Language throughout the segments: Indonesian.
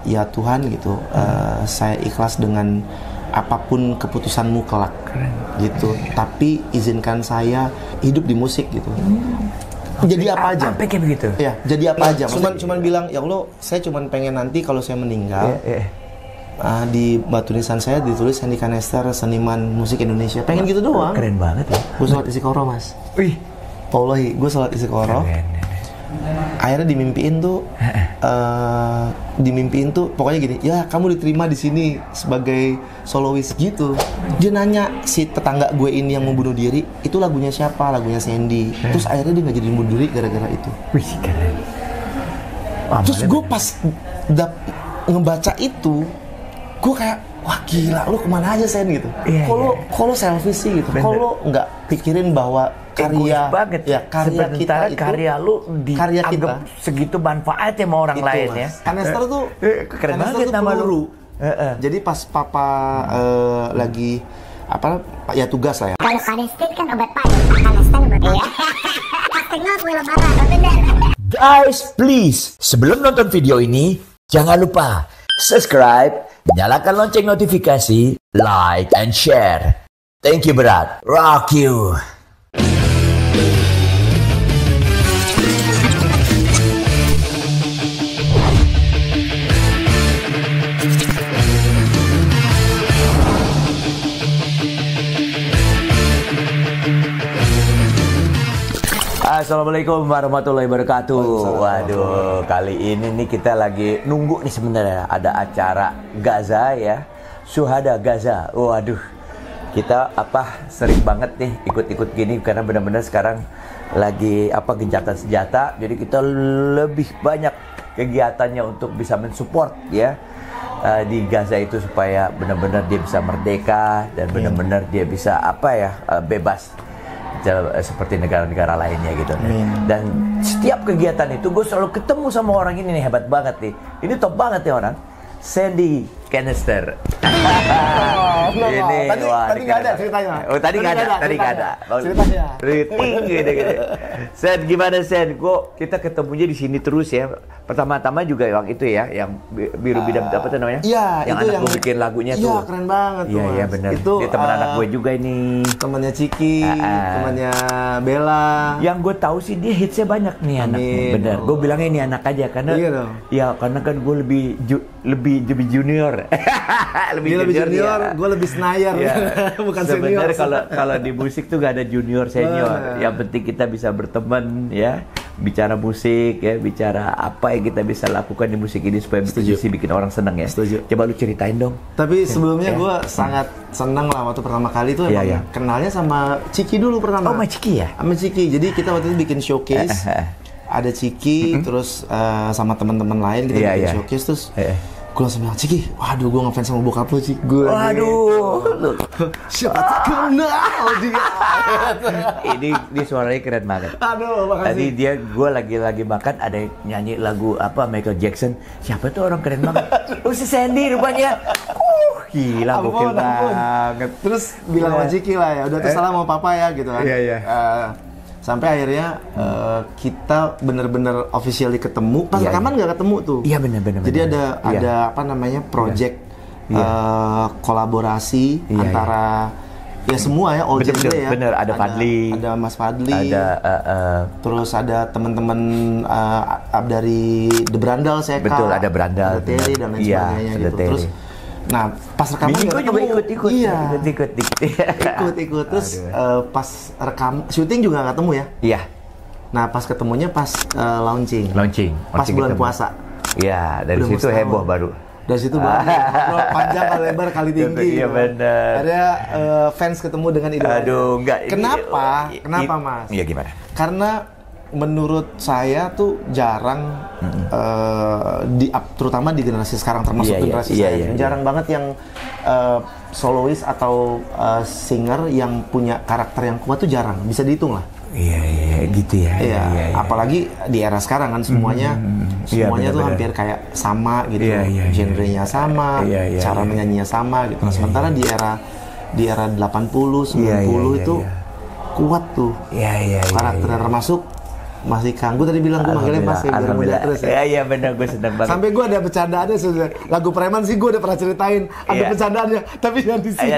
ya Tuhan gitu, saya ikhlas dengan apapun keputusanmu kelak. Keren. Gitu. Tapi izinkan saya hidup di musik gitu. Jadi apa aja? Sampai kayak begitu. Ya, jadi apa aja. Cuman bilang, ya Allah, saya cuman pengen nanti kalau saya meninggal, di batu nisan saya ditulis Sandy Kanester, seniman musik Indonesia. Pengen gitu doang. Keren banget ya. Gue sholat istiqoroh, Mas. Wih. Wallahi, gue sholat istiqoroh. Akhirnya dimimpiin tuh pokoknya gini, ya kamu diterima di sini sebagai solois gitu. Dia nanya si tetangga gue ini yang mau bunuh diri, itu lagunya siapa? Lagunya Sandy. Terus akhirnya dia nggak jadi bunuh diri gara-gara itu. Wih, keren. Terus gue pas ngebaca itu, gue kayak, wah gila, lu kemana aja Sen gitu. Kalau selfish sih gitu. Kalau nggak pikirin bahwa karya banget ya, karya kita itu, karya lu dianggap segitu manfaatnya sama orang itu, lain Mas. ya. Kanester tuh keren banget nama lu. Jadi pas papa lagi apa ya tugas lah ya. Kalau kanester kan obat panas, kanester obat panas. Tengok gue lebaran, bener. Guys, please, sebelum nonton video ini, jangan lupa subscribe, nyalakan lonceng notifikasi, like and share. Thank you, berat. Rock you. Assalamualaikum warahmatullahi wabarakatuh. Waduh, kali ini nih kita lagi nunggu nih sebenarnya ada acara Gaza ya, Syuhada Gaza. Waduh, kita sering banget nih ikut-ikut gini karena benar-benar sekarang lagi gencatan senjata. Jadi kita lebih banyak kegiatannya untuk bisa mensupport ya di Gaza itu supaya benar-benar dia bisa merdeka dan benar-benar dia bisa bebas seperti negara-negara lainnya gitu. Dan setiap kegiatan itu gue selalu ketemu sama orang ini nih, hebat banget nih. Ini top banget nih orang. Sandy Kanester. Ini tadi nggak ada ceritanya. Oh, tadi nggak ada. Ceritanya. Gitu. Sen, gimana Sen? Kok kita ketemunya di sini terus ya? Pertama-tama juga yang itu ya, yang biru bidam apa tuh namanya? Iya, yang itu anak yang gue bikin lagunya tuh. Iya, keren banget tuh. Iya, benar. Itu dia teman anak gue juga ini. Temannya Ciki, temannya Bella. Yang gue tahu sih dia hitsnya banyak nih anak. Bener. Gue bilangnya ini anak aja karena karena kan gue lebih junior. lebih junior, gue lebih senior. Bukan senior. Sebenarnya kalau di musik tuh gak ada junior senior. Yang penting kita bisa berteman ya, bicara musik ya, bicara apa yang kita bisa lakukan di musik ini supaya bisa bikin orang seneng ya. Setuju. Coba lu ceritain dong. Tapi sebelumnya gue sangat senang lah waktu pertama kali tuh emang kenalnya sama Ciki dulu pertama. Oh, sama Ciki ya? Sama Ciki. Jadi kita waktu itu bikin showcase. Ada Ciki, terus sama teman-teman lain kita bikin showcase terus. Gue langsung bilang, Ciki, waduh gue ngefans sama bokap lu, Cik. Waduh. Siapa kenal dia. Ini suaranya keren banget. Aduh, makasih. Tadi gue lagi makan, ada yang nyanyi lagu Michael Jackson. Siapa tuh orang keren banget? Oh, si Sandy rupanya. Gila, gokil banget. Terus bilang sama Ciki lah ya, udah tersalah sama papa ya gitu kan. Iya. Sampai akhirnya kita bener-bener officially ketemu. Pas rekaman nggak ketemu tuh. Iya bener. Jadi ada project kolaborasi antara ya semua ya, all genre ya. Bener, ada Fadli, ada Mas Fadli, ada terus ada teman-teman dari The Brandal saya. Betul, ada Brandal, ada Terry dan lain sebagainya gitu. Terus nah, pas rekaman gue juga ikut. Iya. Ikut. Terus pas syuting juga nggak ketemu ya? Iya. Nah, pas ketemunya pas launching. Pas bulan puasa. Iya, dari situ heboh baru. Dari situ baru panjang kali lebar kali tinggi. Iya benar. Ada fans ketemu dengan idola. Aduh, enggak. Kenapa, Mas? Iya, gimana? Karena menurut saya tuh jarang terutama di generasi sekarang, termasuk generasi saya, jarang banget yang solois atau singer yang punya karakter yang kuat tuh jarang, bisa dihitung lah. Iya gitu ya. Iya. Apalagi di era sekarang kan semuanya tuh hampir kayak sama gitu, genrenya sama, cara menyanyinya sama gitu. Sementara di era 80, 90 itu kuat tuh karakternya, termasuk Masih Kang. Gue tadi bilang gue manggilnya Mas ya, biar muda terus ya. Iya benar, gue senang banget. Sampai gue ada bercandaannya sudah. Lagu Preman sih gue udah pernah ceritain. Ada bercandaannya, tapi jangan di sini.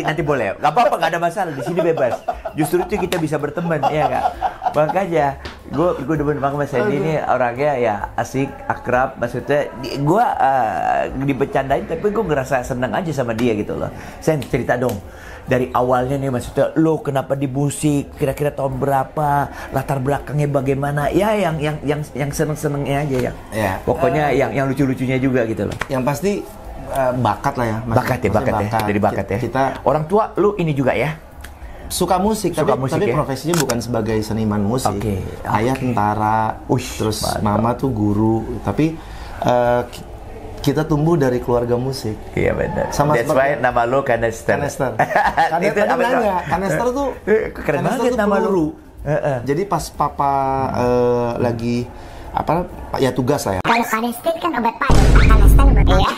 Nanti boleh. Gak apa-apa, gak ada masalah. Di sini bebas. Justru itu kita bisa berteman, ya Kak. Makanya gue demen banget Mas Sandy ini orangnya ya asik, akrab. Maksudnya gue dibecandain, tapi gue ngerasa seneng aja sama dia gitu loh. Sen, cerita dong. Dari awalnya nih maksudnya lo kenapa di musik, kira-kira tahun berapa, latar belakangnya bagaimana, ya yang seneng-senengnya aja ya. Pokoknya yang lucu-lucunya juga gitu loh. Yang pasti bakat lah ya. Bakat ya. Dari bakat ya. Kita orang tua lu ini juga ya. Suka musik, tapi ya? Profesinya bukan sebagai seniman musik. Ayah tentara, terus mama tuh guru. Tapi kita tumbuh dari keluarga musik. Iya benar. That's why nama lo Kanester. Kanester nanya, Kanester tuh keren banget nama lo. Jadi pas papa lagi ya tugas lah ya. Kalau Kanester kan obat panas, Kanester obat ya.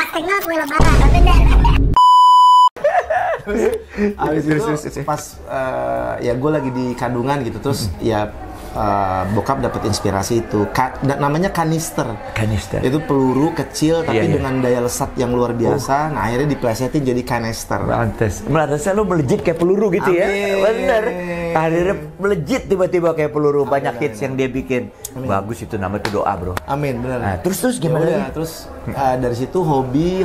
Setengah kue lebaran, bener. Abis itu pas ya gue lagi di kandungan gitu, terus ya bokap dapat inspirasi itu. Namanya kanister. Itu peluru kecil tapi dengan daya lesat yang luar biasa. Nah akhirnya diplesetin jadi kanister. Merasa lo melejit kayak peluru gitu. Amin. Ya. Bener. Akhirnya melejit tiba-tiba kayak peluru. Banyak hits yang dia bikin. Amin. Bagus itu, nama itu doa bro. Amin, bener. Nah, terus gimana? Ya, terus dari situ hobi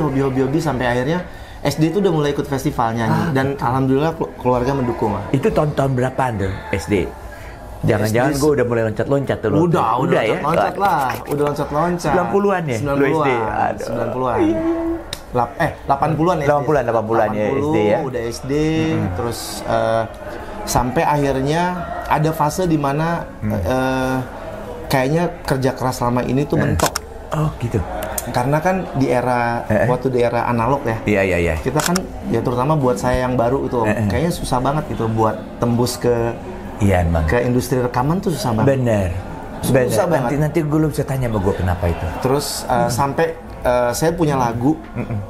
sampai akhirnya SD itu udah mulai ikut festival nyanyi. Dan alhamdulillah keluarga mendukung. Itu tahun berapaan tuh SD? Jangan-jangan gue udah mulai loncat-loncat tuh. Udah ya. Loncat lah. Udah loncat-loncat. 90-an ya? 90-an. 80-an ya. 80-an ya SD ya. Udah SD, terus sampai akhirnya ada fase di mana kayaknya kerja keras selama ini tuh mentok. Oh gitu. Karena kan di era waktu di era analog ya. Iya. Kita kan ya terutama buat saya yang baru itu kayaknya susah banget gitu buat tembus ke industri rekaman tuh susah banget. Bener. Susah banget. Nanti gue bisa tanya sama gue kenapa itu. Terus sampai saya punya lagu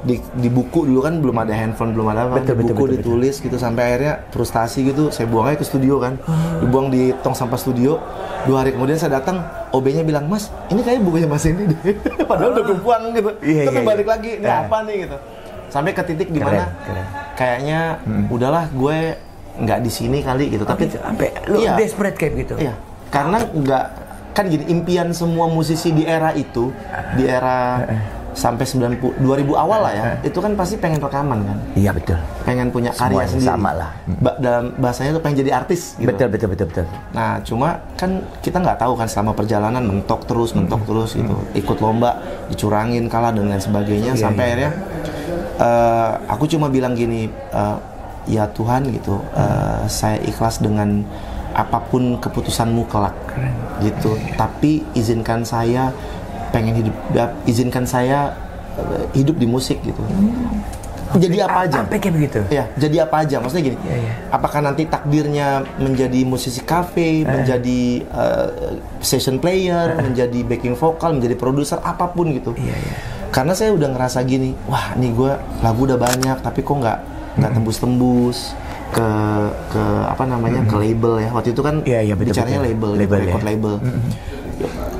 di buku dulu kan belum ada handphone, belum ada buku ditulis gitu, sampai akhirnya frustasi gitu saya buang aja ke studio kan. Dibuang di tong sampah studio. 2 hari kemudian saya datang, OB-nya bilang, "Mas, ini kayak bukunya Mas ini deh." Padahal udah gue buang gitu. Terus balik lagi, ini apa nih gitu. Sampai ke titik di mana kayaknya udahlah gue nggak di sini kali gitu. Tapi sampai lu desperate kayak gitu. Iya. Karena nggak kan gini, impian semua musisi di era itu, di era sampai 2000 awal lah ya, itu kan pasti pengen rekaman kan. Iya betul. Pengen punya karya sendiri. Sama lah. Dalam bahasanya tuh pengen jadi artis gitu. Betul. Nah, cuma kan kita nggak tahu kan selama perjalanan mentok terus gitu. Ikut lomba, dicurangin, kalah dan lain sebagainya sampai akhirnya aku cuma bilang gini, ya Tuhan gitu, saya ikhlas dengan apapun keputusanmu kelak. Gitu. Tapi izinkan saya hidup di musik gitu. Jadi apa aja? Sampai kayak begitu. Ya, jadi apa aja? Maksudnya gini. Apakah nanti takdirnya menjadi musisi kafe, menjadi session player, menjadi backing vokal, menjadi produser, apapun gitu. Karena saya udah ngerasa gini, wah nih gue lagu udah banyak, tapi kok nggak tembus-tembus ke apa namanya ke label ya. Waktu itu kan bicaranya label, record label.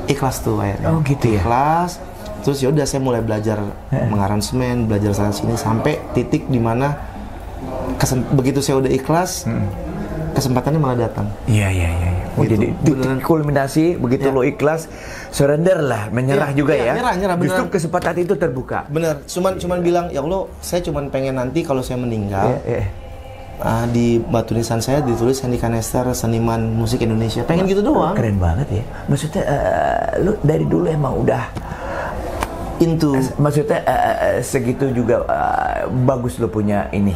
Ikhlas tuh akhirnya. Oh gitu ya. Ikhlas. Terus yaudah saya mulai belajar mengaransemen, belajar sana sini sampai titik dimana begitu saya udah ikhlas, kesempatannya malah datang. Iya. Gitu. Jadi titik kulminasi begitu lo ikhlas, surrender lah, menyerah juga ya. Nyerah, bener. Justru kesempatan itu terbuka. Bener. Cuman bilang ya Allah, saya cuman pengen nanti kalau saya meninggal. Di batu nisan saya ditulis Sandy Kanester, seniman musik Indonesia. Pengen gitu doang. Keren banget ya. Maksudnya lu dari dulu emang udah maksudnya segitu juga bagus lu punya ini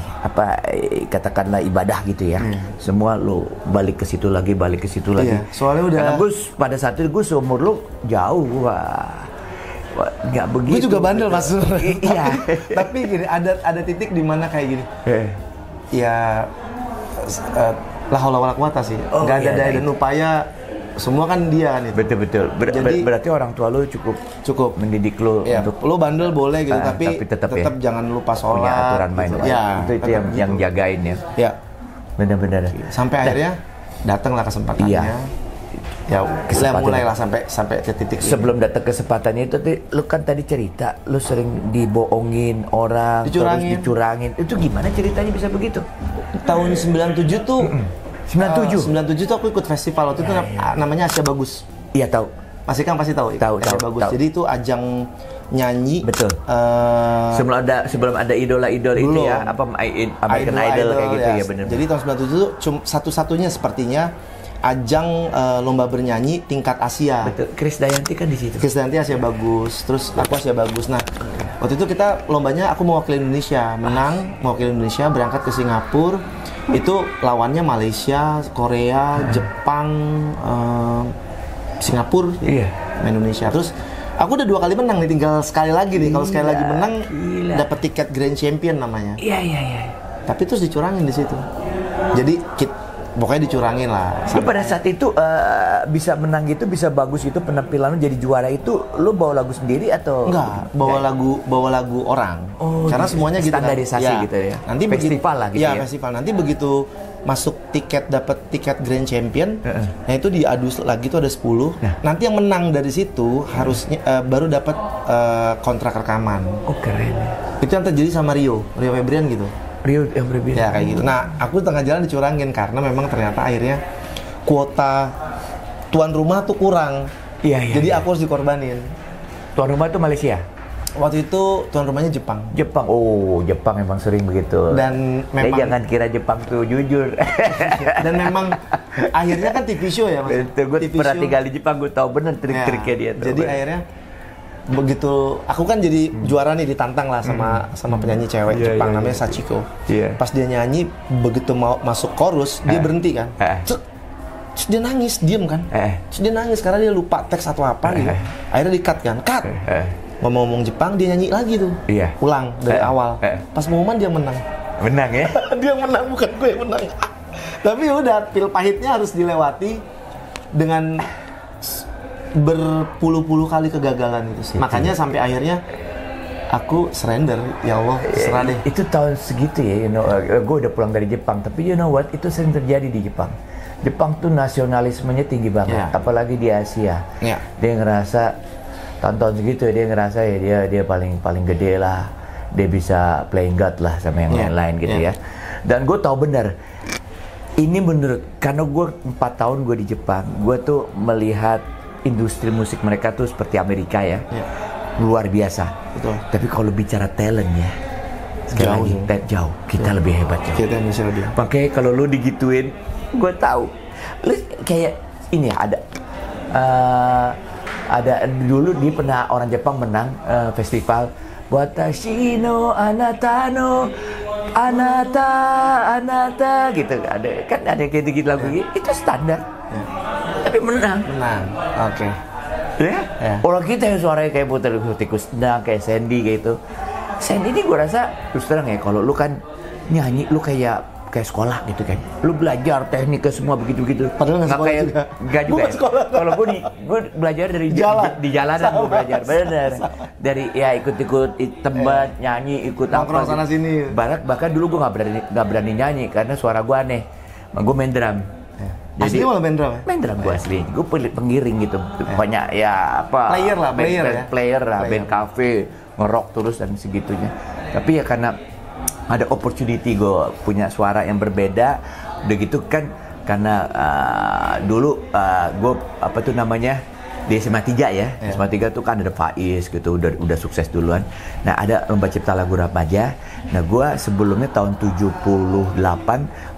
katakanlah ibadah gitu ya. Semua lu balik ke situ lagi. Soalnya udah. Karena Gus pada saat itu Gus umur lu jauh nggak begitu. Gue juga bandel Mas. Iya. Tapi gini, ada titik di mana kayak gini. Ya la haula wala quwata sih. Enggak ada daya dan upaya, semua kan dia kan itu. Betul. Berarti orang tua lu cukup mendidik lu untuk lu bandel boleh gitu, tapi tetap jangan lupa sholat. Punya aturan main. Gitu. Itu yang jagain ya. Ya. Benar. Sampai akhirnya datanglah kesempatannya. Ya mulailah sampai ke titik sebelum datang kesempatannya itu lu kan tadi cerita lu sering dibohongin orang, terus dicurangin. Itu gimana ceritanya bisa begitu? Tahun 97 tuh 97 tuh aku ikut festival waktu itu namanya Asia Bagus. Iya tahu. Masih kan pasti tahu. Asia Bagus. Jadi itu ajang nyanyi. Betul. Sebelum ada idola-idol itu ya, apa American Idol kayak gitu ya benar. Jadi tahun 97 tuh satu-satunya sepertinya ajang lomba bernyanyi tingkat Asia. Betul. Krisdayanti kan di situ. Krisdayanti Asia Bagus, terus aku Asia Bagus. Nah, waktu itu kita lombanya aku mewakili Indonesia, menang mewakili Indonesia berangkat ke Singapura. Itu lawannya Malaysia, Korea, Jepang, Singapura, Indonesia. Terus aku udah 2 kali menang nih, tinggal sekali lagi nih. Kalau sekali lagi menang, dapat tiket Grand Champion namanya. Iya. Tapi terus dicurangin di situ. Jadi pokoknya dicurangin lah. Lu pada saat itu bisa menang gitu, bisa bagus gitu penampilan lu jadi juara itu, lu bawa lagu sendiri atau? Enggak, bawa lagu orang. Karena semuanya gitu standarisasi kan. gitu ya. Nanti festival lah gitu ya. Festival. Nanti begitu masuk dapat tiket Grand Champion, nah itu diadu lagi tuh ada 10. Nanti yang menang dari situ harusnya baru dapat kontrak rekaman. Oh keren. Itu yang terjadi sama Rio Febrian gitu. Rio yang berbeda. Ya kayak gitu. Nah, aku tengah jalan dicurangin karena memang ternyata akhirnya kuota tuan rumah tuh kurang. Jadi aku harus dikorbanin. Tuan rumah itu Malaysia. Waktu itu tuan rumahnya Jepang. Oh, Jepang emang sering begitu. Dan memang jangan kira Jepang tuh jujur. Dan memang akhirnya kan TV show ya, Mas. Gue pernah tinggal di Jepang, gue tahu bener trik-triknya dia tuh. Jadi akhirnya begitu aku kan jadi juara nih, ditantang lah sama penyanyi cewek Jepang namanya Sachiko. Pas dia nyanyi, begitu mau masuk chorus dia berhenti kan. Terus dia nangis, diem kan. Terus dia nangis karena dia lupa teks atau apa gitu. Akhirnya di-cut kan. Ngomong-ngomong Jepang, dia nyanyi lagi tuh. Ulang dari awal. Pas pengumuman dia menang. Menang ya? Dia menang, bukan gue yang menang. Tapi udah, pil pahitnya harus dilewati dengan berpuluh-puluh kali kegagalan itu sih. Makanya sampai akhirnya aku surrender, ya Allah, serah deh. Itu tahun segitu ya, gue udah pulang dari Jepang, tapi you know what, itu sering terjadi di Jepang. Jepang tuh nasionalismenya tinggi banget, apalagi di Asia. Dia ngerasa tahun-tahun segitu dia ngerasa ya dia paling gede lah, dia bisa playing God lah sama yang lain-lain gitu ya. Dan gue tahu benar, ini menurut, karena gue 4 tahun gue di Jepang, gue tuh melihat industri musik mereka tuh seperti Amerika ya, luar biasa. Betul. Tapi kalau bicara talent ya, sekali lagi jauh, kita lebih hebat jauh. Kita bisa lebih. Makanya kalau lu digituin, gue tahu, lu kayak ini ya, ada dulu di pernah orang Jepang menang festival Watashi no anata gitu, ada kayak gitu lagu itu standar. Tapi menang. Oke. Orang kita yang suaranya kayak Putri Tikus Sedang, kayak Sandy kayak itu. Sandy ini gue rasa terus terang ya, kalau lu kan nyanyi lu kayak sekolah gitu kan. Lu belajar teknik semua begitu-begitu. Padahal nggak juga. Kalau gue belajar dari di jalanan gue belajar. Bener. Dari ya ikut-ikut tempat nyanyi, ikut nongkrong sana sini. Bahkan dulu gue nggak berani nyanyi karena suara gue aneh. Gue main drum. Jadi malah main drum ya? Main drum gue asli, gue pengiring gitu, banyak ya apa player lah, band cafe, ngerok terus dan segitunya. Tapi ya karena ada opportunity gue punya suara yang berbeda, udah gitu kan, karena dulu gue apa tuh namanya di SMA 3 ya, SMA 3 tuh kan ada Faiz gitu, udah sukses duluan. Nah ada lomba cipta lagu remaja. Nah gue sebelumnya tahun 78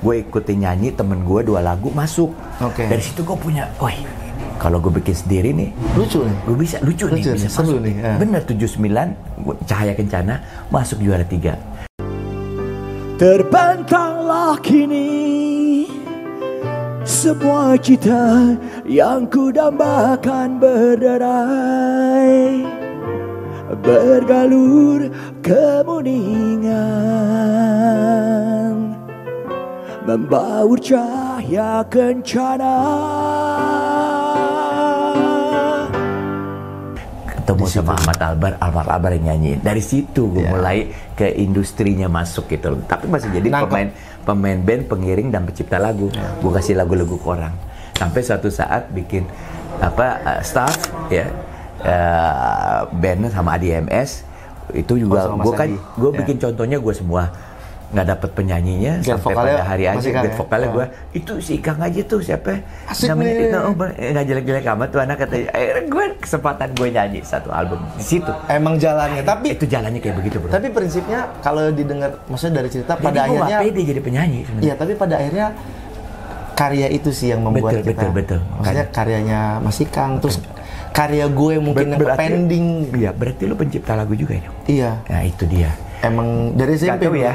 gue ikutin nyanyi, temen gue 2 lagu masuk. Dari situ gue punya, kalau gue bikin sendiri nih lucu nih, gue bisa seru masuk nih. Bener 79 Cahaya Kencana masuk juara 3. Terbentanglah kini semua cita yang ku dambakan berderai, bergalur kemuningan, membaur cahaya kencana. Ketemu sama Ahmad Albar yang nyanyi. Dari situ gue mulai ke industrinya masuk gitu loh. Tapi masih jadi pemain band, pengiring dan pencipta lagu. Gue kasih lagu-lagu ke orang. Sampai suatu saat bikin staff ya, band sama ADMS itu juga gue bikin contohnya gue semua nggak dapet penyanyinya sampai pada hari aja get vokalnya gue itu si Ikang aja tuh siapa namanya nggak jelek-jelek amat tuh anak katanya gue kesempatan gue nyanyi satu album di situ emang jalannya tapi itu jalannya kayak begitu bro. Tapi prinsipnya kalau didengar maksudnya dari cerita jadi pada akhirnya pede jadi penyanyi sebenarnya. Iya tapi pada akhirnya karya itu sih yang membuat betul. Maksudnya karyanya Mas Ikang terus karya gue mungkin yang pending. Iya berarti lu pencipta lagu juga ya? Iya. Nah itu dia. Emang dari SMP ya,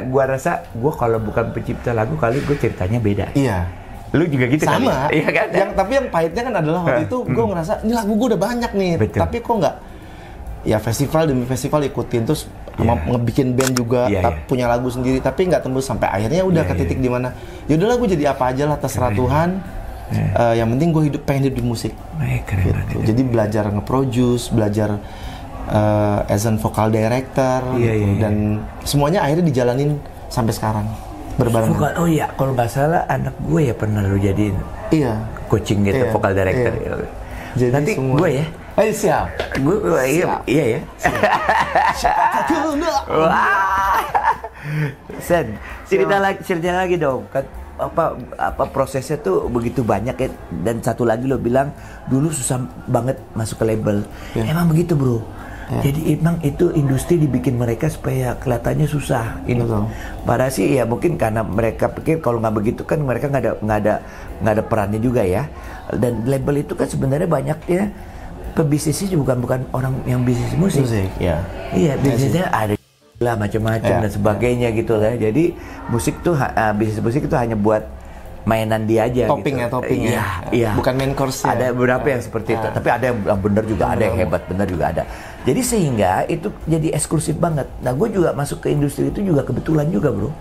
gua rasa gua kalau bukan pencipta lagu kali gue ceritanya beda. Iya. Lu juga gitu sama. Kali? Iya kan? Tapi yang pahitnya kan adalah waktu itu gue ngerasa ini lagu gue udah banyak nih. Betul. Tapi kok nggak ya festival demi festival ikutin terus sama ngebikin band juga punya lagu sendiri tapi nggak tembus sampai akhirnya udah ke titik di mana ya udahlah gue jadi apa aja lah terserah Tuhan. Yang penting gue pengen hidup di musik. Keren gitu. Jadi belajar nge-produce, belajar as an vocal director dan semuanya akhirnya dijalanin sampai sekarang berbarengan. Oh iya, kalau nggak salah anak gue ya pernah lu jadiin coaching gitu vocal director. Jadi nanti semua. Gue ya. Ayo siap. Gue iya ya. Wah. Sen, cerita lagi dong. Kan apa prosesnya tuh begitu banyak ya dan satu lagi lo bilang dulu susah banget masuk ke label. Emang begitu bro. Jadi emang itu industri dibikin mereka supaya kelihatannya susah. Padahal sih ya mungkin karena mereka pikir kalau nggak begitu kan mereka nggak ada perannya juga ya. Dan label itu kan sebenarnya banyak ya pebisnisnya bukan orang yang bisnis musik. Iya bisnisnya ada lah macam-macam dan sebagainya gitu lah. Jadi musik tuh bisnis musik itu hanya buat mainan dia aja topping gitu. Iya. Bukan main course ya. Ada beberapa yang seperti itu, tapi ada yang benar juga, ada yang hebat benar juga ada. Jadi sehingga itu jadi eksklusif banget. Nah, gue juga masuk ke industri itu juga kebetulan juga, bro.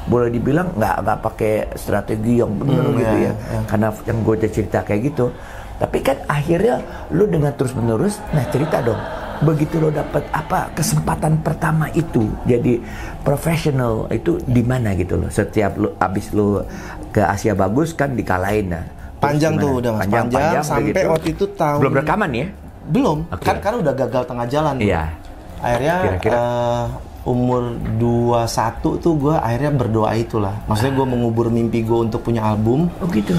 Boleh dibilang nggak pakai strategi yang benar gitu ya. Karena yang gue cerita kayak gitu. Tapi kan akhirnya lu dengan terus-menerus, nah cerita dong. Begitu lo dapat kesempatan pertama itu jadi profesional itu di mana gitu loh. Setiap lo abis lo ke Asia Bagus kan dikalahin nah. Panjang tuh udah Mas, panjang sampai begitu. Waktu itu tahun belum rekaman ya? Belum. Okay. Kan udah gagal tengah jalan. Iya. Akhirnya kira-kira umur 21 tuh gue akhirnya berdoa itulah. Maksudnya gue mengubur mimpi gue untuk punya album. Oh gitu.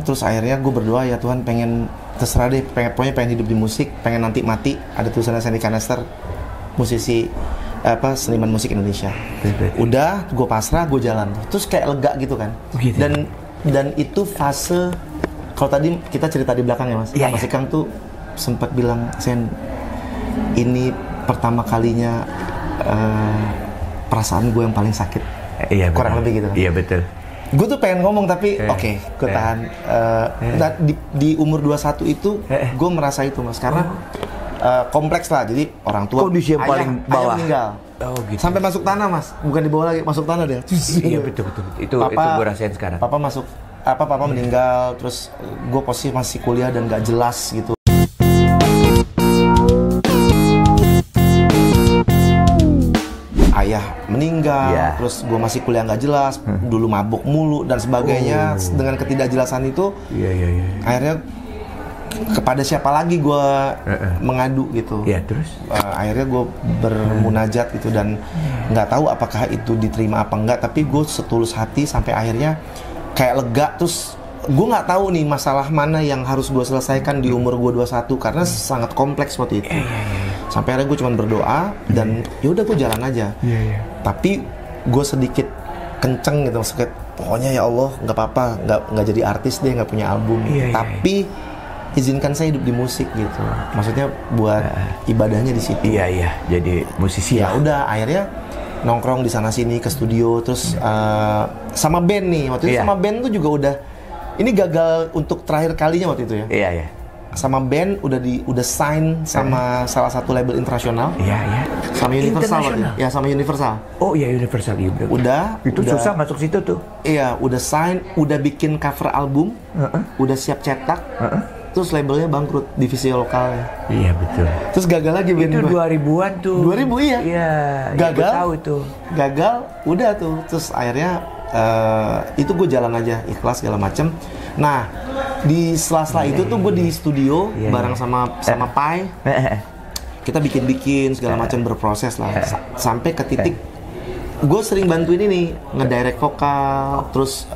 Terus akhirnya gue berdoa ya Tuhan pengen terserah deh, pokoknya pengen hidup di musik, pengen nanti mati. Ada tulisannya Sandy Canister, musisi seniman musik Indonesia. Udah, gue pasrah, gue jalan. Terus kayak lega gitu kan. Gitu. Dan itu fase kalau tadi kita cerita di belakang ya Mas. Mas Ikang tuh sempat bilang, Sen, ini pertama kalinya perasaan gue yang paling sakit. Iya, kurang lebih gitu kan. Iya betul. Gue tuh pengen ngomong tapi oke, gue tahan. Di umur 21 itu gue merasa itu Mas, karena kompleks lah. Jadi orang tua, kondisi yang paling bawah, ayah meninggal. Oh, gitu. Sampai masuk tanah Mas, bukan di bawah lagi, masuk tanah dia. Iya betul. Itu gue rasain sekarang. Papa meninggal, terus gue posisi masih kuliah dan gak jelas gitu. Ayah meninggal, terus gue masih kuliah nggak jelas, dulu mabuk mulu dan sebagainya. Dengan ketidakjelasan itu, akhirnya kepada siapa lagi gue mengadu gitu. Terus akhirnya gue bermunajat gitu dan nggak tahu apakah itu diterima apa enggak, tapi gue setulus hati sampai akhirnya kayak lega. Terus gue nggak tahu nih masalah mana yang harus gue selesaikan di umur gue 21 karena sangat kompleks waktu itu. Sampai akhirnya gue cuma berdoa dan ya udah gue jalan aja. Tapi gue sedikit kenceng gitu, maksudnya pokoknya ya Allah nggak apa-apa, nggak jadi artis deh, nggak punya album. Tapi izinkan saya hidup di musik gitu. Maksudnya buat ibadahnya di situ. Iya. Jadi musisi ya. Udah akhirnya nongkrong di sana sini ke studio terus sama band nih. Waktu itu sama band tuh juga udah ini gagal untuk terakhir kalinya waktu itu ya. Iya. Sama band udah sign sama salah satu label internasional. Iya. Sama Universal waktu itu. Ya sama Universal. Oh iya Universal iya. Udah. Susah masuk situ tuh. Iya, udah sign, udah bikin cover album, udah siap cetak. Terus labelnya bangkrut, divisi lokalnya. Iya betul. Terus gagal lagi band itu 2000-an tuh. 2000 iya. Iya. Gagal. Tahu itu. Gagal, udah tuh. Terus akhirnya itu gue jalan aja ikhlas segala macem. Nah di sela-sela itu tuh gue di studio bareng sama Pai. Kita bikin segala macam, berproses lah sampai ke titik gue sering bantuin ini ngedirect vokal, terus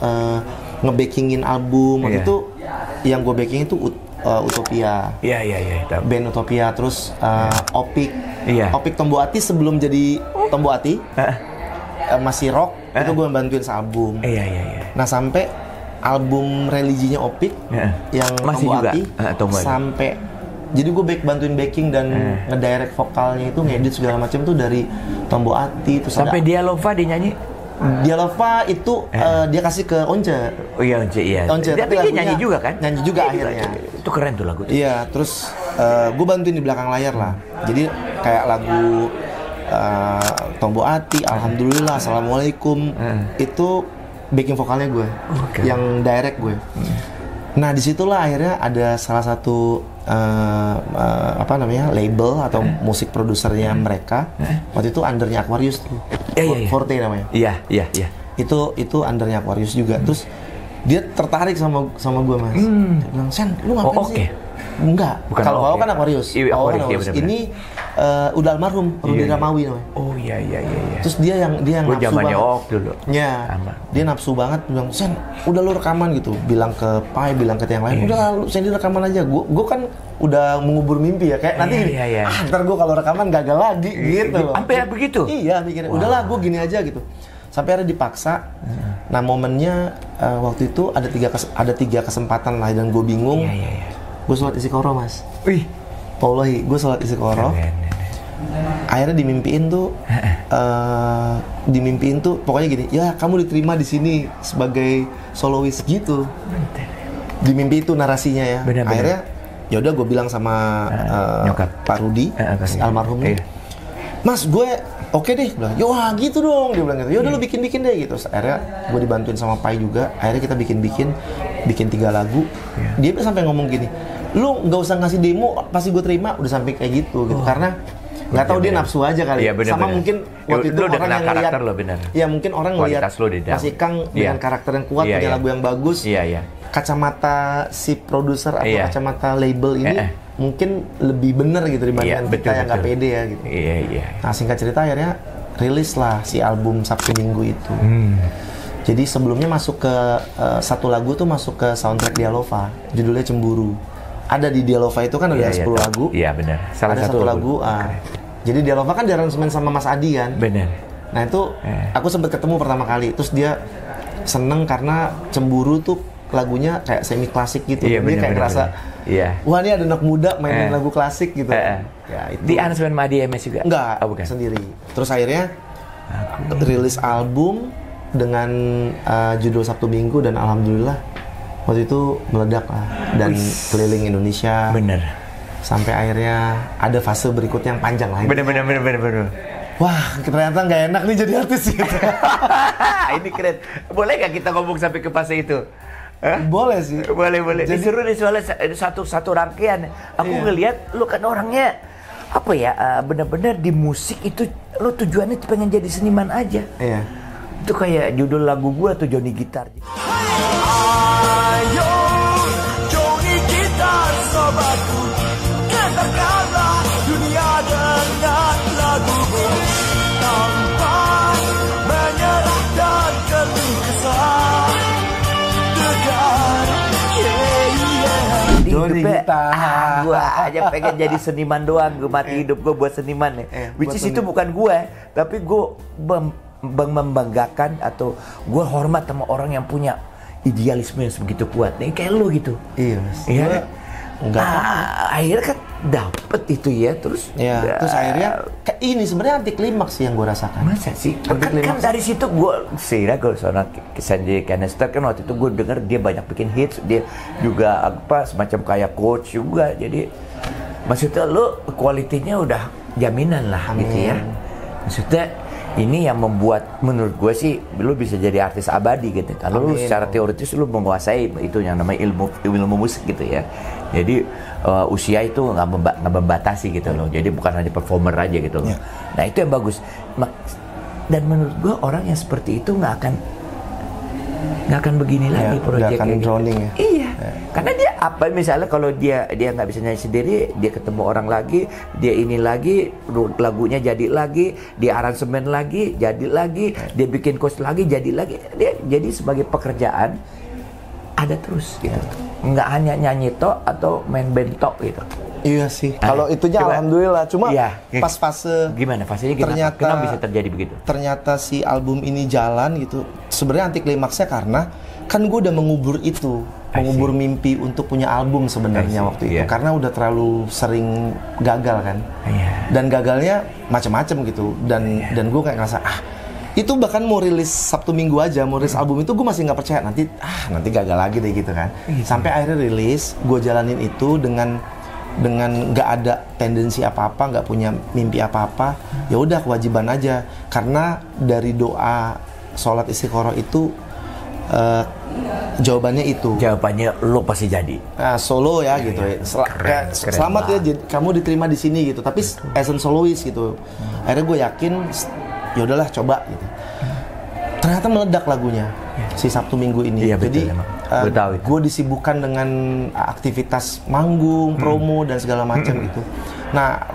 ngebackingin album. Waktu itu yang gue backing itu Utopia. Band Utopia, terus Opik. Opik Tombo Ati sebelum jadi Tombo Ati. Masih rock, itu gue bantuin sealbum. Nah sampai album religinya Opik yang masih Tombo juga Ati sampai jadi gue bantuin backing dan ngedirect vokalnya itu, ngedit segala macam tuh dari Tombo Ati. Terus sampai Dia Lova dia nyanyi. Dia Lova itu dia kasih ke Once. Oh iya Once, iya. Once, tapi dia nyanyi juga kan? Nyanyi juga akhirnya. Itu keren tuh lagu. Iya, terus gue bantuin di belakang layar lah. Jadi kayak lagu Tombo Ati, Alhamdulillah, Assalamualaikum, itu backing vokalnya gue, yang direct gue. Nah disitulah akhirnya ada salah satu label atau musik produsernya mereka. Waktu itu undernya Aquarius tuh, Forte namanya. Iya. Itu undernya Aquarius juga. Terus dia tertarik sama gue, Mas. Dia bilang, Sen, lu ngapain sih? Enggak, kalau kan Aquarius. Ini udah almarhum, Rudi Ramawi namanya. Oh iya. Terus dia yang nafsu banget. Dulu. Ya, dia nafsu banget, bilang, Sen, udah lu rekaman gitu. Bilang ke Pai, bilang ke yang lain, udah lu Sen rekaman aja. Gue kan udah mengubur mimpi ya, kayak nanti ntar gue kalau rekaman gagal lagi gitu. Sampai begitu? Iya, mikirnya, udahlah gue gini aja gitu. Sampai akhirnya dipaksa. Nah momennya waktu itu ada tiga kesempatan lah dan gue bingung. Gue sholat istiqoroh, Mas. Wih, wallahi, gue sholat istiqoroh. Akhirnya dimimpiin tuh, pokoknya gini, ya kamu diterima di sini sebagai solois gitu. Di mimpi itu narasinya ya. Akhirnya, ya udah gue bilang sama Pak Rudi, almarhum, Mas, gue oke deh, bilang, ya wah gitu dong, dia bilang gitu. Ya udah lu bikin deh gitu. Akhirnya gue dibantuin sama Pai juga. Akhirnya kita bikin 3 lagu. Dia sampai ngomong gini, lu nggak usah ngasih demo, pasti gue terima. Udah sampai kayak gitu. Karena nggak tahu dia nafsu aja kali. Sama mungkin waktu itu orang yang ngeliat, ya mungkin orang ngeliat Mas Ikang dengan karakter yang kuat, punya lagu yang bagus. Kacamata si produser atau kacamata label ini mungkin lebih bener gitu dibandingkan kita yang nggak pede ya gitu. Nah singkat cerita akhirnya rilis lah si album Sabtu Minggu itu. Jadi sebelumnya masuk ke satu lagu tuh masuk ke soundtrack Dia Lova, judulnya Cemburu. Ada di Dia Lova itu kan ada 10 lagu. Iya benar. Ada satu lagu. Jadi Dia Lova kan diaransemen sama Mas Adi kan. Benar. Nah itu aku sempat ketemu pertama kali. Terus dia seneng karena Cemburu tuh lagunya kayak semi klasik gitu. Dia kayak ngerasa, wah ini ada anak muda mainin lagu klasik gitu. Ya, itu. Di aransemen sama Adi MS juga? Enggak, sendiri. Terus akhirnya rilis album dengan judul Sabtu Minggu dan alhamdulillah waktu itu meledak lah dan keliling Indonesia. Bener. Sampai akhirnya ada fase berikutnya yang panjang lah. Bener. Wah, ternyata nggak enak nih jadi artis gitu. Ini keren. Boleh nggak kita ngomong sampai ke fase itu? Boleh sih. Boleh. Jadi seru nih soalnya satu rangkaian. Aku ngelihat lu kan orangnya apa ya, benar-benar di musik itu lu tujuannya pengen jadi seniman aja. Iya. Itu kayak judul lagu gua tuh Johnny Gitar. Ayo Johnny Gitar sobatku, katakanlah dunia dengan lagumu tanpa menyerah dan keluh kesah. Johnny Gitar. Gue aja pengen jadi seniman doang. Gue mati hidup gue buat seniman nih. Which is itu bukan gue, tapi gue membanggakan atau gue hormat sama orang yang punya idealisme yang sebegitu kuat. Nih kayak lu gitu. Iya mas. Iya. Enggak. Akhirnya kan dapet itu ya, terus. Ya. Terus akhirnya ini sebenarnya anti klimaks sih yang gue rasakan. Masa sih? Kan dari situ gue soalnya Sanjay Canister kan waktu itu gue denger dia banyak bikin hits, dia juga apa semacam kayak coach juga. Jadi maksudnya lu kualitinya udah jaminan lah. Amin. Gitu ya. Maksudnya ini yang membuat menurut gue sih lu bisa jadi artis abadi gitu. Kalau lu secara teoritis lu menguasai itu yang namanya ilmu musik gitu ya. Jadi usia itu nggak membatasi gitu loh. Jadi bukan hanya performer aja gitu loh. Nah itu yang bagus. Dan menurut gue orang yang seperti itu nggak akan nggak akan begini lagi proyek. Nggak akan drowning ya. Iya. Karena dia apa misalnya kalau dia nggak bisa nyanyi sendiri, dia ketemu orang lagi, dia ini lagi, lagunya jadi lagi, dia aransemen lagi, jadi lagi, dia bikin coach lagi, jadi lagi. Dia jadi sebagai pekerjaan ada terus gitu. Nggak hanya nyanyi tok atau main band tok gitu. Iya sih. Kalau itunya alhamdulillah. Cuma pas fase gimana fasenya gimana? Kenapa bisa terjadi begitu? Ternyata si album ini jalan gitu. Sebenarnya anti klimaksnya karena kan gue udah mengubur itu, mengubur mimpi untuk punya album sebenarnya waktu itu. Karena udah terlalu sering gagal kan. Dan gagalnya macam-macam gitu. Dan gue kayak ngerasa itu bahkan mau rilis Sabtu Minggu aja, mau rilis album itu gue masih nggak percaya nanti gagal lagi deh gitu kan. Sampai akhirnya rilis, gue jalanin itu dengan nggak ada tendensi apa-apa, nggak punya mimpi apa-apa, ya udah kewajiban aja. Karena dari doa sholat istiqoroh itu jawabannya itu. Jawabannya lo pasti jadi. Solo ya gitu ya. Selamat ya, kamu diterima di sini gitu. Tapi as a soloist gitu. Akhirnya gue yakin, ya udahlah coba gitu. Ternyata meledak lagunya si Sabtu Minggu ini. Jadi gue disibukkan dengan aktivitas manggung, promo dan segala macam gitu. Nah,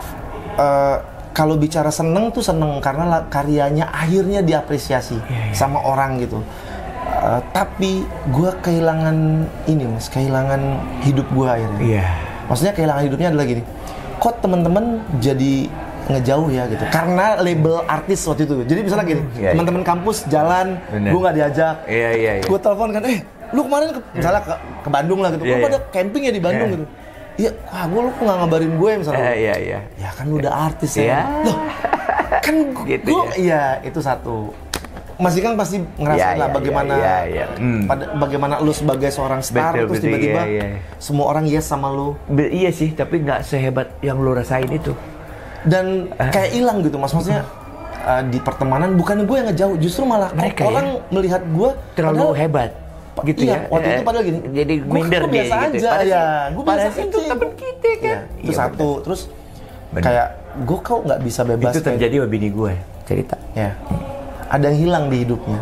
kalau bicara seneng tuh seneng karena karyanya akhirnya diapresiasi sama orang gitu. Tapi gue kehilangan ini mas, kehilangan hidup gue akhirnya. Maksudnya kehilangan hidupnya adalah gini. Kok teman-teman jadi ngejauh ya gitu, karena label artis waktu itu. Jadi misalnya gini, teman-teman kampus jalan, gue nggak diajak, gue telepon kan, lu kemarin misalnya ke Bandung lah gitu, lu pada camping ya di Bandung gitu. Iya, lu kok nggak ngabarin gue misalnya? Ya kan lu udah artis ya. Loh, kan gitu gue, itu satu. Masih kan pasti ngerasain lah bagaimana lu sebagai seorang star terus tiba-tiba semua orang yes sama lu. Iya sih, tapi nggak sehebat yang lu rasain itu. Dan kayak hilang gitu mas, maksudnya di pertemanan bukannya gue yang ngejauh, justru malah mereka orang melihat gue terlalu hebat gitu ya. Waktu itu padahal gini, jadi minder dia biasa gitu. aja gue biasa itu temen kita kan. Itu satu. Terus kayak gue kok nggak bisa bebas. Itu terjadi sama bini gue cerita. Ada yang hilang di hidupnya.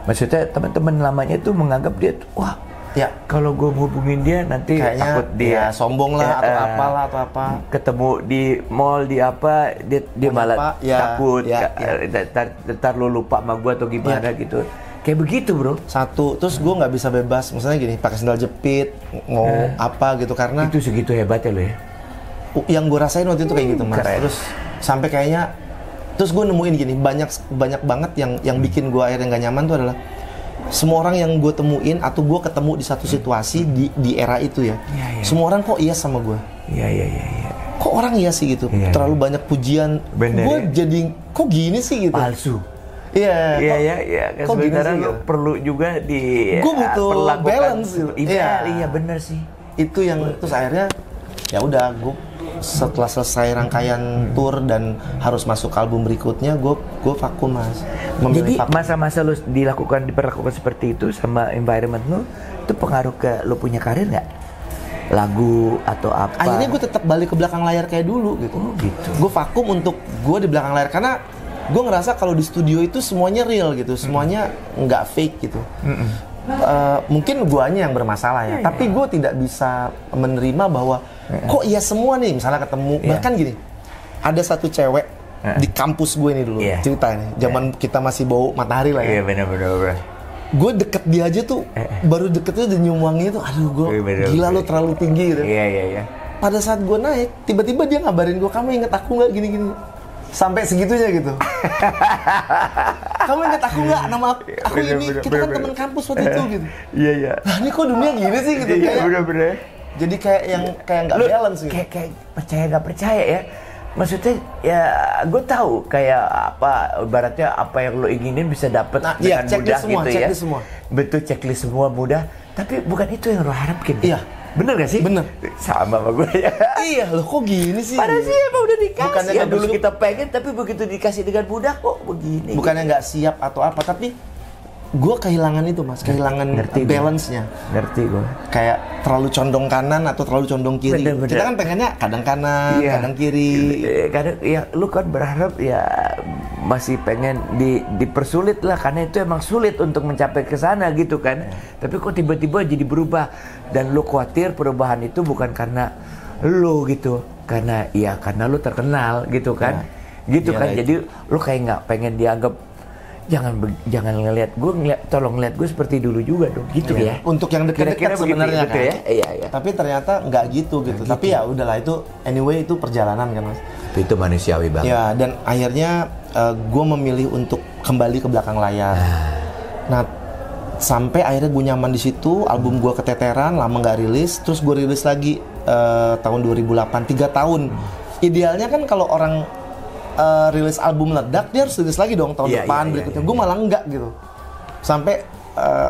Maksudnya teman-teman lamanya tuh menganggap dia wah kalau gue hubungin dia nanti kayaknya takut dia sombong lah atau apalah atau apa. Ketemu di mall di apa dia malah takut. Ntar lu lupa sama gue atau gimana gitu. Kayak begitu bro. Satu, terus gue nggak bisa bebas. Misalnya gini, pakai sandal jepit, mau apa gitu karena itu segitu hebatnya lo ya. Yang gue rasain waktu itu kayak gitu mas. Terus sampai kayaknya, terus gue nemuin gini, banyak banget yang bikin gue akhirnya nggak nyaman tuh adalah semua orang yang gue temuin atau gue ketemu di satu situasi di era itu ya. Semua orang kok iya sama gue. Kok orang iya sih gitu. Terlalu banyak pujian. Gue jadi kok gini sih gitu. Palsu. Iya. Kok gini sih gitu. Perlu juga gue butuh balance gitu. Iya benar sih. Itu yang terus akhirnya ya udah gue setelah selesai rangkaian tour dan harus masuk album berikutnya, gue vakum mas. Jadi masa-masa lu diperlakukan seperti itu sama environment lu, itu pengaruh ke lu punya karir nggak? Lagu atau apa? Akhirnya gue tetap balik ke belakang layar kayak dulu gitu. Gue vakum untuk gue di belakang layar karena gue ngerasa kalau di studio itu semuanya real gitu, semuanya nggak fake gitu. Mungkin guanya yang bermasalah ya, tapi gue tidak bisa menerima bahwa kok iya semua nih, misalnya ketemu bahkan gini, ada satu cewek di kampus gue nih dulu cerita nih, zaman kita masih bau matahari lah ya. Bener. Gue deket dia aja tuh, baru deketnya udah nyium wangi tuh, aduh gue gila lo terlalu tinggi gitu. Pada saat gue naik, tiba-tiba dia ngabarin gue, kamu inget aku nggak gini-gini. Sampai segitunya gitu. Kamu ingat aku nggak? Nama aku ini, kita kan teman kampus waktu itu gitu. Nah ini kok dunia gini sih gitu. Bener. Jadi kayak nggak balance gitu. Kayak percaya nggak percaya ya. Maksudnya ya gue tahu kayak apa, ibaratnya apa yang lo inginin bisa dapat dengan mudah semua, gitu ya. Semua. Betul, checklist semua mudah. Tapi bukan itu yang lo harapin. Bener gak sih? Bener. Sama gue ya. Iya loh, kok gini sih? Padahal sih emang udah dikasih. Bukannya ya dulu kita pengen, tapi begitu dikasih dengan mudah kok begini. Bukannya nggak siap atau apa, tapi gue kehilangan itu mas, kehilangan balance-nya. Ngerti gue. Kayak terlalu condong kanan atau terlalu condong kiri. Bener. Kita kan pengennya kadang kanan, kadang kiri. Kadang ya lu kan berharap ya masih pengen dipersulit lah, karena itu emang sulit untuk mencapai ke sana gitu kan. Tapi kok tiba-tiba jadi berubah, dan lu khawatir perubahan itu bukan karena lu gitu, karena lu terkenal gitu kan. Gitu kan. Jadi lu kayak nggak pengen dianggap, jangan ngelihat gue, tolong ngelihat gue seperti dulu juga dong gitu ya. Untuk yang dekat-dekat sebenarnya kan. Iya. Tapi ternyata nggak gitu. Tapi ya udahlah, itu anyway itu perjalanan kan mas. Itu manusiawi banget. Ya, dan akhirnya gue memilih untuk kembali ke belakang layar. Nah, sampai akhirnya gue nyaman di situ. Album gue keteteran, lama nggak rilis. Terus gue rilis lagi tahun 2008, 3 tahun. Idealnya kan kalau orang rilis album meledak, dia harus rilis lagi dong tahun depan berikutnya. Gue malah enggak gitu. Sampai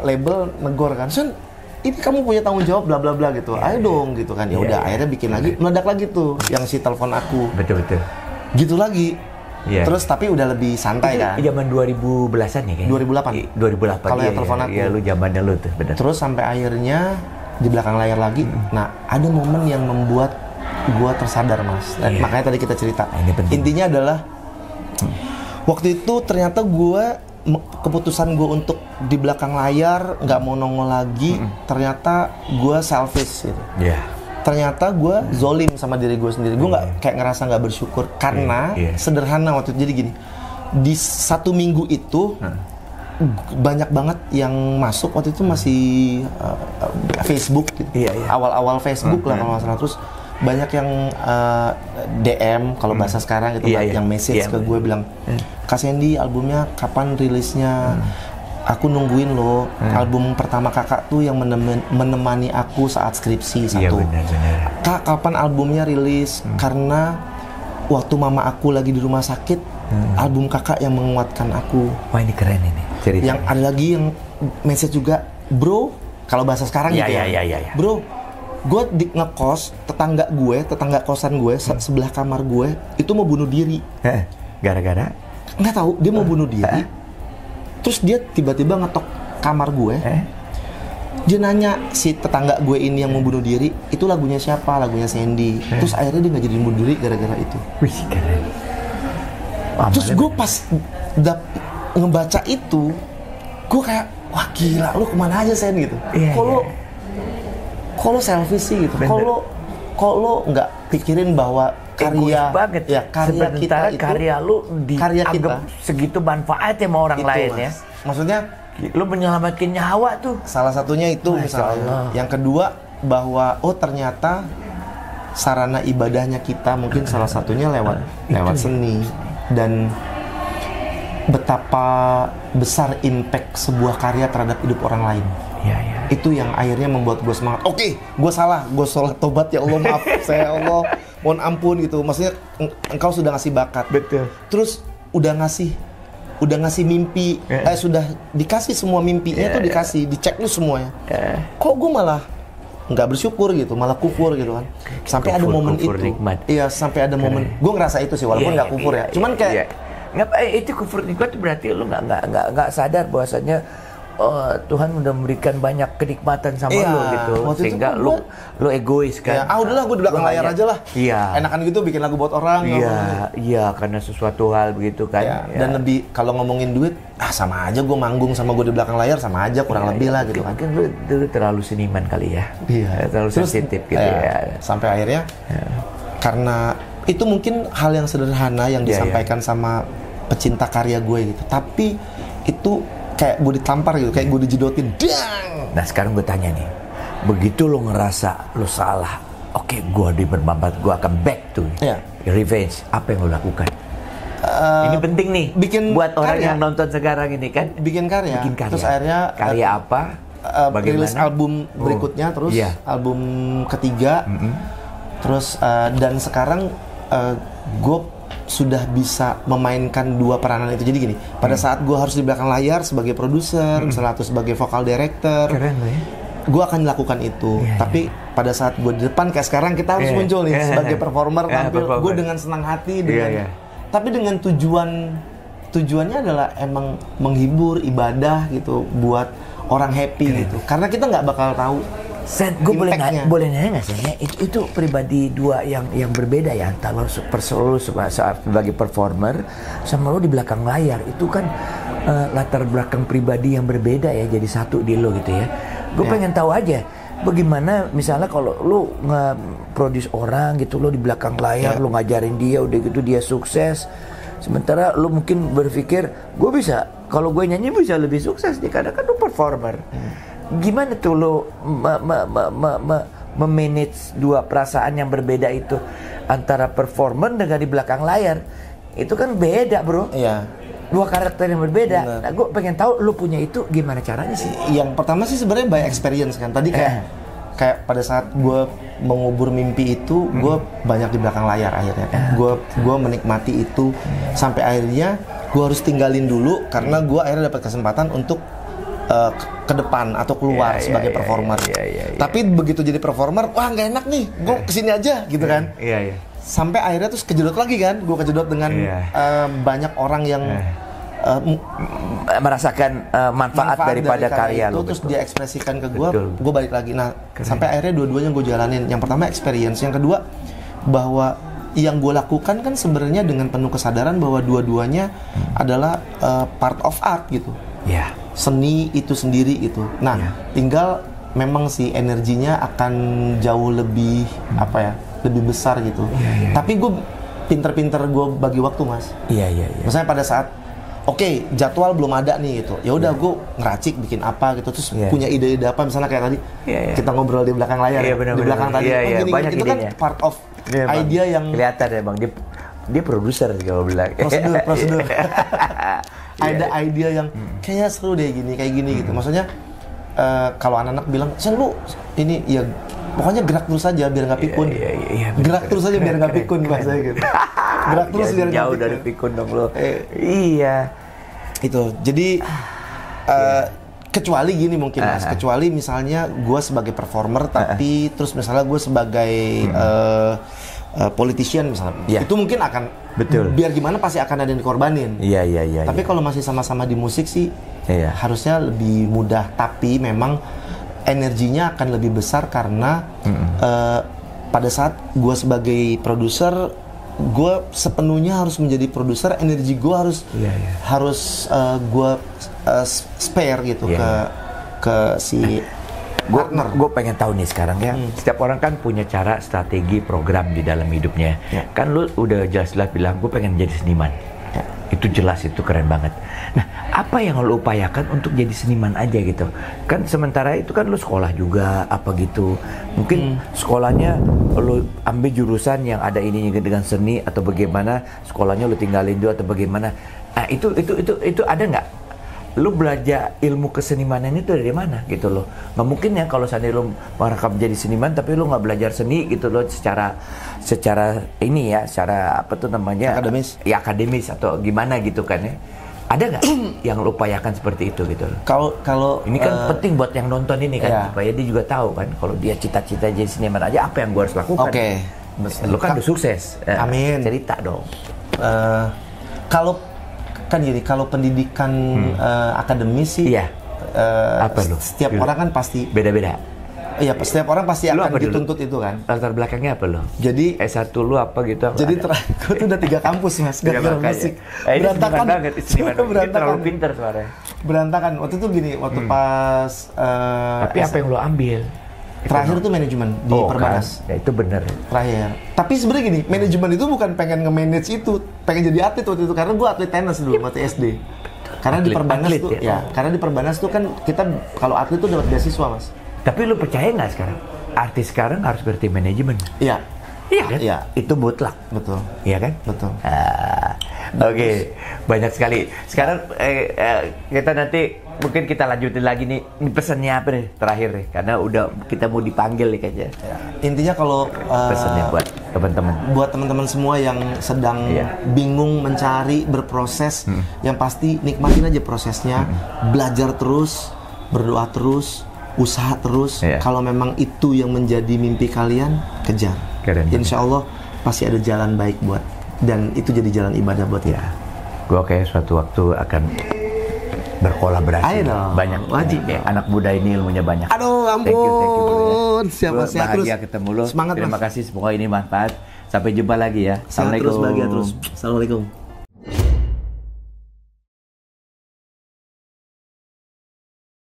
label negor kan, Sun, ini kamu punya tanggung jawab bla bla bla gitu. Ayo dong gitu kan. Ya udah, akhirnya bikin lagi, meledak lagi tuh yang si telepon aku. Betul. Gitu lagi. Terus tapi udah lebih santai itu kan. Zaman 2010-an ya kayaknya. 2008. Kalau yang telepon aku. Iya, lu zamannya lu tuh, benar. Terus sampai akhirnya di belakang layar lagi. Nah, ada momen yang membuat gua tersadar mas. Makanya tadi kita cerita. Intinya adalah waktu itu ternyata keputusan gue untuk di belakang layar nggak mau nongol lagi. Ternyata gue selfish gitu. Ternyata gue zolim sama diri gue sendiri. Gue kayak ngerasa nggak bersyukur karena sederhana waktu itu. Jadi gini, di 1 minggu itu banyak banget yang masuk. Waktu itu masih Facebook gitu. Awal-awal Facebook lah kalau nggak salah. Terus banyak yang DM kalau bahasa sekarang gitu, yang message ke gue bilang, Kak Sandy albumnya kapan rilisnya? Aku nungguin loh. Album pertama kakak tuh yang menemani aku saat skripsi satu. Kak, kapan albumnya rilis? Karena waktu mama aku lagi di rumah sakit, album kakak yang menguatkan aku. Wah, ini keren ini ceritanya. Yang ada lagi yang message juga, bro, kalau bahasa sekarang gitu ya. Bro, gue ngekos, tetangga kosan gue, sebelah kamar gue itu mau bunuh diri. Gara-gara? Nggak tahu, dia mau bunuh diri. Terus dia tiba-tiba ngetok kamar gue. Dia nanya si tetangga gue ini yang mau bunuh diri, itu lagunya siapa? Lagunya Sandy. Terus akhirnya dia nggak jadi bunuh diri gara-gara itu. Wih, keren. Terus gue pas ngebaca itu, gue kayak, wah gila, lu kemana aja Sen gitu. Kalau selfish sih gitu. Kalau nggak pikirin bahwa karya kita itu, karya lu dianggap segitu manfaatnya sama orang lain mas. Ya. Maksudnya lu menyelamatkan nyawa tuh. Salah satunya itu misalnya. Yang kedua bahwa ternyata sarana ibadahnya kita mungkin salah satunya lewat seni, dan betapa besar impact sebuah karya terhadap hidup orang lain. Itu yang akhirnya membuat gue semangat. Oke, gue salah, gue sholat tobat ya Allah, maaf saya Allah, mohon ampun gitu. Maksudnya engkau sudah ngasih bakat. Betul. Terus udah ngasih mimpi, sudah dikasih semua mimpinya tuh dikasih, dicek lu semuanya. Kok gue malah nggak bersyukur gitu, malah kufur gitu kan. Sampai ada momen itu. Nikmat. Iya, sampai ada momen. Gue ngerasa itu sih, walaupun nggak kufur ya. Cuman kayak itu kufur nikmat berarti lu nggak sadar bahwasanya Tuhan udah memberikan banyak kenikmatan sama lu gitu, sehingga lu egois kan. Udahlah gue di belakang layar aja lah. Enakan gitu bikin lagu buat orang. Karena sesuatu hal begitu kan. Dan lebih kalau ngomongin duit, sama aja gue manggung sama gue di belakang layar, sama aja kurang lebih lah gitu kan. Mungkin lu terlalu seniman kali ya. Terlalu sensitif gitu ya. Sampai akhirnya karena itu mungkin hal yang sederhana yang disampaikan sama pecinta karya gue gitu. Tapi itu kayak gue ditampar gitu, kayak gue dijedotin. Dang! Nah sekarang gue tanya nih, begitu lo ngerasa lo salah, oke, gue bermanfaat, gue akan back to revenge. Apa yang lo lakukan? Ini penting nih, buat orang yang nonton sekarang ini kan. Bikin karya. Terus akhirnya karya apa? Rilis album berikutnya, terus album ketiga. Terus dan sekarang gue sudah bisa memainkan 2 peranan itu. Jadi gini, pada saat gue harus di belakang layar sebagai produser, misalnya atau sebagai vocal director, gue akan lakukan itu. Tapi pada saat gue di depan kayak sekarang kita harus muncul nih sebagai performer, tampil gue dengan senang hati, tapi dengan tujuan tujuannya adalah emang menghibur, ibadah gitu, buat orang happy gitu. Karena kita nggak bakal tahu. Sen, gue boleh nanya nggak sih? Itu pribadi dua yang berbeda ya, antara lo sebagai performer sama lo di belakang layar. Itu kan latar belakang pribadi yang berbeda ya, jadi satu di lo gitu ya. Gue pengen tahu aja, bagaimana misalnya kalau lo nge-produce orang gitu, lo di belakang layar, lo ngajarin dia, udah gitu dia sukses. Sementara lo mungkin berpikir, gue bisa, kalau gue nyanyi bisa lebih sukses nih, karena kan lo performer. Gimana tuh lo memanage dua perasaan yang berbeda itu, antara performer dengan di belakang layar? Itu kan beda, bro. Iya. Dua karakter yang berbeda. Nah, gue pengen tahu lo punya itu gimana caranya sih? Yang pertama sih sebenarnya by experience kan. Tadi kayak pada saat gue mengubur mimpi itu, gue banyak di belakang layar akhirnya. Gue menikmati itu sampai akhirnya gue harus tinggalin dulu karena gue akhirnya dapat kesempatan untuk ke depan atau keluar sebagai performer. Tapi begitu jadi performer, wah nggak enak nih, gue kesini aja gitu kan. Sampai akhirnya terus kejedot lagi kan, gue kejedot dengan banyak orang yang merasakan manfaat daripada karya itu, lo. terus dia ekspresikan ke gue balik lagi. Nah, sampai akhirnya dua-duanya gue jalanin. Yang pertama experience, yang kedua bahwa yang gue lakukan kan sebenarnya dengan penuh kesadaran bahwa dua-duanya adalah part of art gitu. Seni itu sendiri itu. Nah, tinggal memang sih energinya akan jauh lebih lebih besar gitu. Tapi gue pinter-pinter gue bagi waktu, Mas. Misalnya pada saat jadwal belum ada nih gitu. Ya udah gue ngeracik bikin apa gitu, terus punya ide-ide apa, misalnya kayak tadi kita ngobrol di belakang layar. Di belakang tadi banyak itu idenya. kan part of idea yang kelihatan ya, Bang. Dia produser kalau bilang. Prosedur. Ada idea yang kayaknya seru deh kayak gini gitu. Maksudnya kalau anak-anak bilang, "Sen lu ini ya pokoknya gerak terus aja biar nggak pikun." Gerak terus aja biar nggak pikun bahasa gitu. Gerak terus biar nggak jauh dari pikun dong lo. Iya. Itu. Jadi kecuali gini mungkin, Mas. Kecuali misalnya gue sebagai performer tapi terus misalnya gue sebagai politician misalnya. Itu mungkin akan biar gimana pasti akan ada yang dikorbanin. Tapi kalau masih sama-sama di musik sih harusnya lebih mudah, tapi memang energinya akan lebih besar karena pada saat gue sebagai produser, gue sepenuhnya harus menjadi produser, energi gue harus gue spare gitu ke si partner. Gue pengen tahu nih sekarang ya, setiap orang kan punya cara, strategi, program di dalam hidupnya. Kan lu udah jelas-jelas bilang gue pengen jadi seniman. Itu jelas, itu keren banget. Nah, apa yang lo upayakan untuk jadi seniman aja gitu? Kan sementara itu kan lo sekolah juga apa gitu. Mungkin sekolahnya lo ambil jurusan yang ada ininya dengan seni atau bagaimana, sekolahnya lo tinggalin dulu atau bagaimana. Nah, itu ada nggak? Lo belajar ilmu kesenimanan itu dari mana gitu lo? Nggak mungkin ya kalau seandainya lo merangkap jadi seniman tapi lo nggak belajar seni gitu lo secara ini ya, secara apa tuh namanya, akademis atau gimana gitu kan ya. Ada nggak yang lo upayakan seperti itu gitu? Kalau ini kan penting buat yang nonton ini kan, supaya dia juga tahu kan kalau dia cita-cita jadi seniman aja apa yang gue harus lakukan. Lo kan udah sukses. Amin. Cerita dong. Kalau kan gini, kalau pendidikan akademis sih, setiap orang kan pasti beda-beda. Iya, setiap orang pasti akan dituntut itu kan. Latar belakangnya apa lo? Jadi S1 lu apa gitu? Jadi gue tuh udah 3 kampus, Mas, gara-gara musik. Berantakan banget, terlalu pinter suaranya. Berantakan. Waktu itu gini, waktu pas tapi apa yang lo ambil? Terakhir tuh manajemen di Perbanas. Kan? Ya itu bener. Terakhir. Tapi sebenarnya gini, manajemen itu bukan pengen nge-manage itu, pengen jadi atlet waktu itu, karena gue atlet tenis dulu waktu SD. Karena di Perbanas tuh, karena di Perbanas tuh kan kita kalau atlet tuh dapat beasiswa, Mas. Tapi lu percaya nggak sekarang? Artis sekarang harus ngerti manajemen. Iya. Iya kan? Iya. Itu mutlak. Betul. Iya kan? Betul. Oke. Banyak sekali. Sekarang kita nanti mungkin kita lanjutin lagi nih. Ini pesannya apa nih terakhir nih? Karena udah kita mau dipanggil nih kayaknya. Intinya kalau pesannya buat teman-teman. Buat teman-teman semua yang sedang bingung mencari, berproses, yang pasti nikmatin aja prosesnya, belajar terus, berdoa terus, usaha terus. Kalau memang itu yang menjadi mimpi kalian, kejar. Insya Allah pasti ada jalan baik buat, dan itu jadi jalan ibadah buat kita. Gue kayak suatu waktu akan berkolaborasi. Ayo dong, Banyak. wajib Kayak anak muda ini ilmunya banyak. Aduh, ampun. Thank you, bro, ya. Siapa Gua sehat bahagia terus. ketemu lo. Semangat, Terima Mas. kasih, semoga ini manfaat. Sampai jumpa lagi ya. Sehat terus, bahagia terus. Assalamualaikum.